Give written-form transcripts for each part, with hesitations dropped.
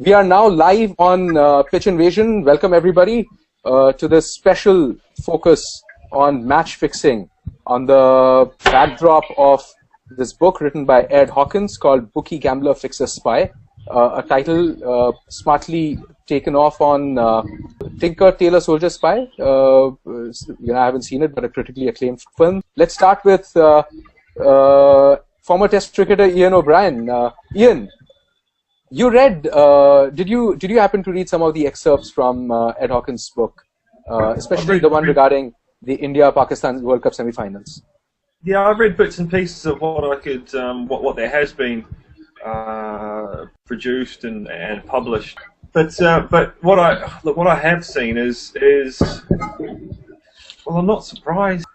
We are now live on Pitch Invasion. Welcome everybody to this special focus on match fixing on the backdrop of this book written by Ed Hawkins called Bookie, Gambler, Fixer, Spy, a title smartly taken off on Tinker, Tailor, Soldier, Spy. I haven't seen it, but a critically acclaimed film. Let's start with former Test cricketer Iain O'Brien. Iain, you read, did you happen to read some of the excerpts from Ed Hawkins' book, especially the one regarding the India-Pakistan World Cup semi-finals? Yeah, I read bits and pieces of what I could, what there has been produced and published. But what I have seen is well, I'm not surprised.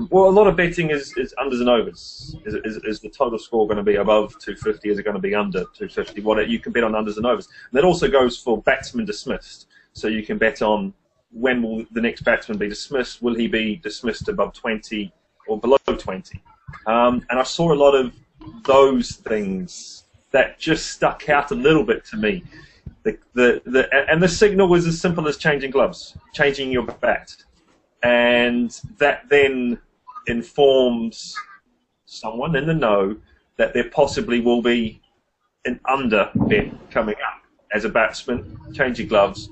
Well, a lot of betting is unders and overs. Is the total score going to be above 250? Is it going to be under 250? You can bet on unders and overs. And that also goes for batsmen dismissed. So you can bet on when will the next batsman be dismissed. Will he be dismissed above 20 or below 20? And I saw a lot of those things that just stuck out a little bit to me. And the signal was as simple as changing gloves, changing your bat. And that then informs someone in the know that there possibly will be an under bet coming up. As a batsman, change your gloves.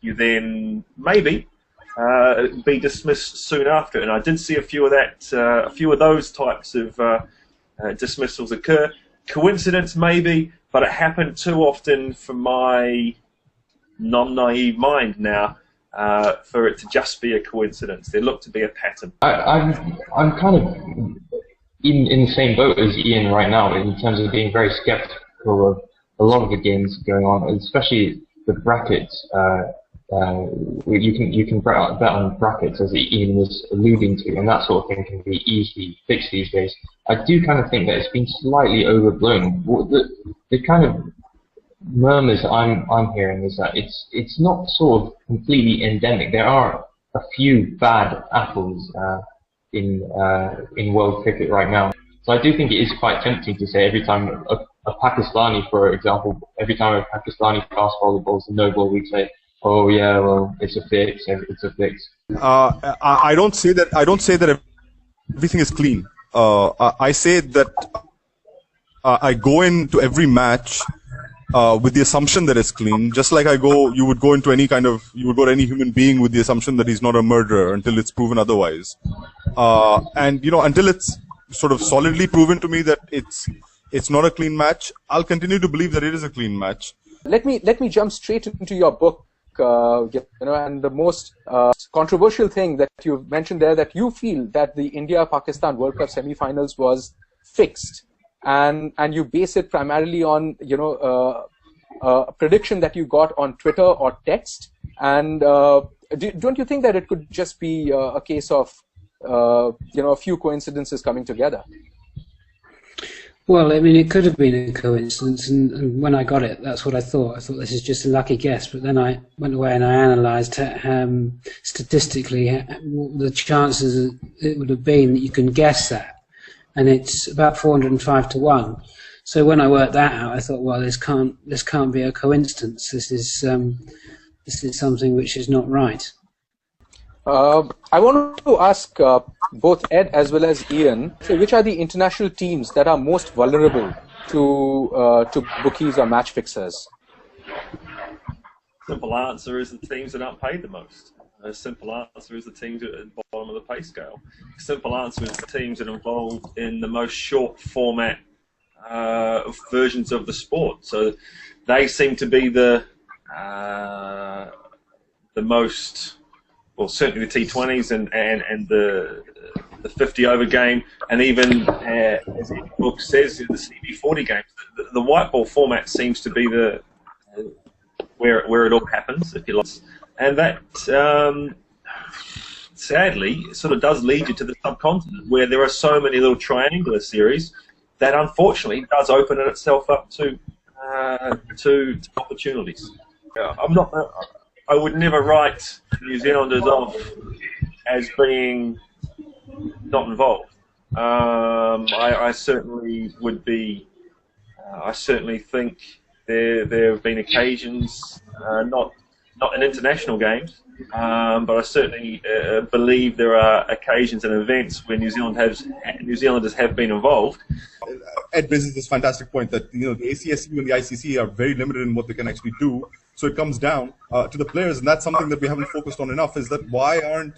You then maybe be dismissed soon after. And I did see a few of those types of dismissals occur. Coincidence maybe, but it happened too often for my non-naive mind now. For it to just be a coincidence. There looked to be a pattern. I'm kind of in the same boat as Iain right now in terms of being very skeptical of a lot of the games going on, especially the brackets. You can bet on brackets, as Iain was alluding to, and that sort of thing can be easily fixed these days. I do kind of think that it's been slightly overblown. The kind of murmurs I'm hearing is that it's not sort of completely endemic. There are a few bad apples in world cricket right now. So I do think it is quite tempting to say every time a Pakistani, for example, every time a Pakistani fast bowler bowls a no ball, we say, oh yeah, well it's a fix, it's a fix. I don't say that everything is clean. I say that I go into every match with the assumption that it's clean, just like you would go to any human being with the assumption that he's not a murderer until it's proven otherwise. And until it's sort of solidly proven to me that it's not a clean match, I'll continue to believe that it is a clean match. Let me jump straight into your book, and the most controversial thing that you've mentioned there, that you feel that the India-Pakistan World Cup semi-finals was fixed. And you base it primarily on a prediction that you got on Twitter or text. And don't you think that it could just be a case of a few coincidences coming together? Well, I mean, it could have been a coincidence, and when I got it, that's what I thought. I thought this is just a lucky guess, but then I went away and I analysed statistically the chances it would have been that you can guess that. And it's about 405 to 1. So when I worked that out, I thought, well, this can't be a coincidence. This is something which is not right. I want to ask both Ed as well as Iain, which are the international teams that are most vulnerable to bookies or match fixers? Simple answer is the teams that aren't paid the most. A simple answer is the teams at the bottom of the pay scale. A simple answer is the teams that are involved in the most short format versions of the sport. So they seem to be the most, well, certainly the T20s and the 50-over game, and even as the book says, the CB40 games. The white ball format seems to be the where it all happens, if you like. And that, sadly, sort of does lead you to the subcontinent, where there are so many little triangular series that, unfortunately, does open itself up to opportunities. I would never write New Zealanders off as being not involved. I certainly would be. I certainly think There have been occasions, not in international games, but I certainly believe there are occasions and events where New Zealanders have been involved. Ed raises this fantastic point that the ACSU and the ICC are very limited in what they can actually do. So it comes down to the players, and that's something that we haven't focused on enough. Is that why aren't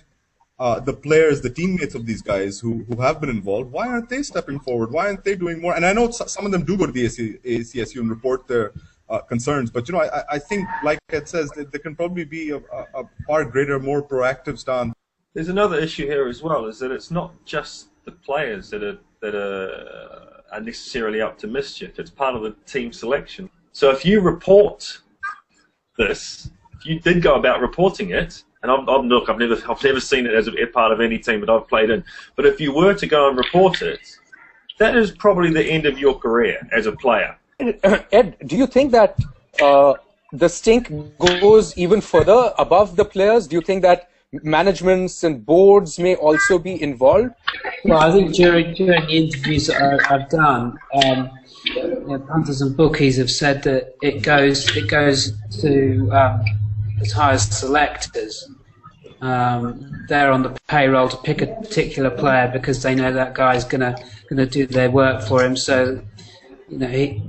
the players, the teammates of these guys who have been involved, why aren't they stepping forward? Why aren't they doing more? And I know some of them do go to the ACSU and report their concerns, but I think, like Ed says, that there can probably be a far greater, more proactive stance. There's another issue here as well, is that it's not just the players that are necessarily up to mischief. It's part of the team selection. So if you report this, if you did go about reporting it, and look, I've never seen it as a part of any team that I've played in, but if you were to go and report it, that is probably the end of your career as a player. Ed, do you think that the stink goes even further above the players? Do you think that managements and boards may also be involved? Well, I think during the interviews that I've done, punters and bookies have said that it goes to as high as selectors. They're on the payroll to pick a particular player because they know that guy's gonna do their work for him. So the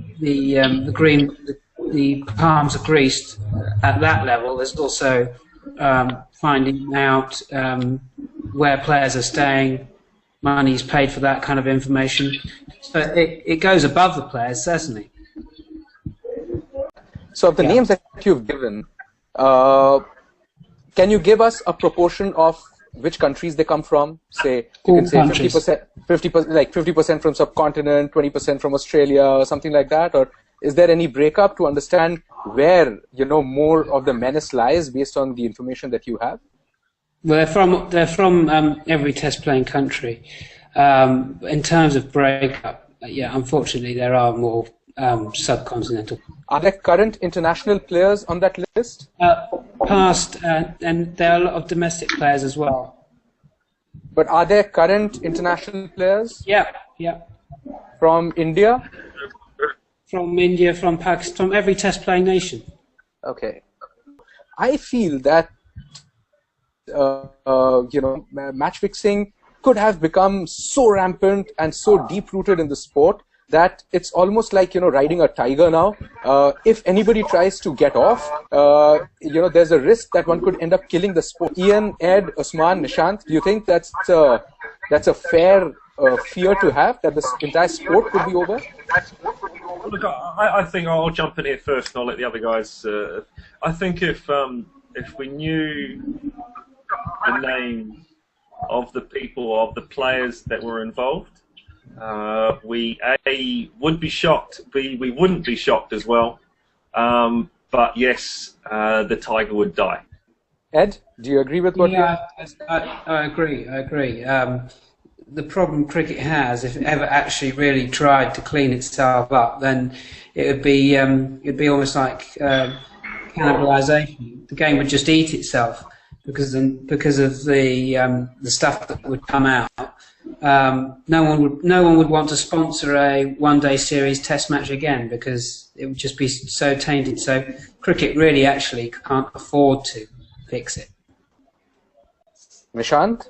palms are greased at that level. There's also finding out where players are staying, money's paid for that kind of information. So it goes above the players, certainly. So of the names that you've given, can you give us a proportion of which countries they come from? Say, you can say 50%, like 50% from subcontinent, 20% from Australia, or something like that. Or is there any breakup to understand where more of the menace lies based on the information that you have? Well, they're from every test-playing country. In terms of breakup, unfortunately, there are more subcontinental. Are there current international players on that list? Past, and there are a lot of domestic players as well. But are there current international players? Yeah. From India? From India, from Pakistan, from every test-playing nation. Okay. I feel that match fixing could have become so rampant and so deep-rooted in the sport that it's almost like riding a tiger now. If anybody tries to get off, there's a risk that one could end up killing the sport. Iain, Ed, Osman, Nishant, do you think that's a fair fear to have, that this entire sport could be over? Look, I think I'll jump in here first, and I'll let the other guys. I think if we knew the names of the people, of the players that were involved, we would be shocked. We wouldn't be shocked as well. But yes, the tiger would die. Ed, do you agree with what? Yeah, I agree. The problem cricket has, if it ever actually really tried to clean itself up, then it'd be almost like cannibalisation. The game would just eat itself because of the stuff that would come out. No one would want to sponsor a one-day series test match again because it would just be so tainted. So cricket really actually can't afford to fix it. Nishant?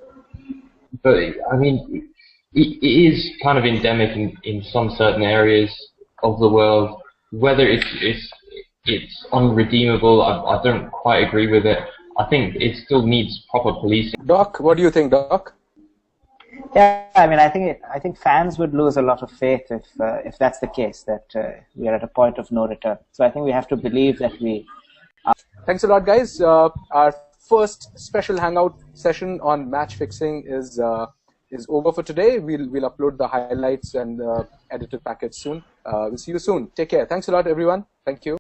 But I mean, it is kind of endemic in some certain areas of the world. Whether it's unredeemable, I don't quite agree with it. I think it still needs proper policing. Doc, what do you think, Doc? Yeah, I mean, I think fans would lose a lot of faith if that's the case, that we are at a point of no return. So I think we have to believe that we. Thanks a lot, guys. Our first special hangout session on match fixing is over for today. We'll upload the highlights and edited package soon. We'll see you soon. Take care. Thanks a lot, everyone. Thank you.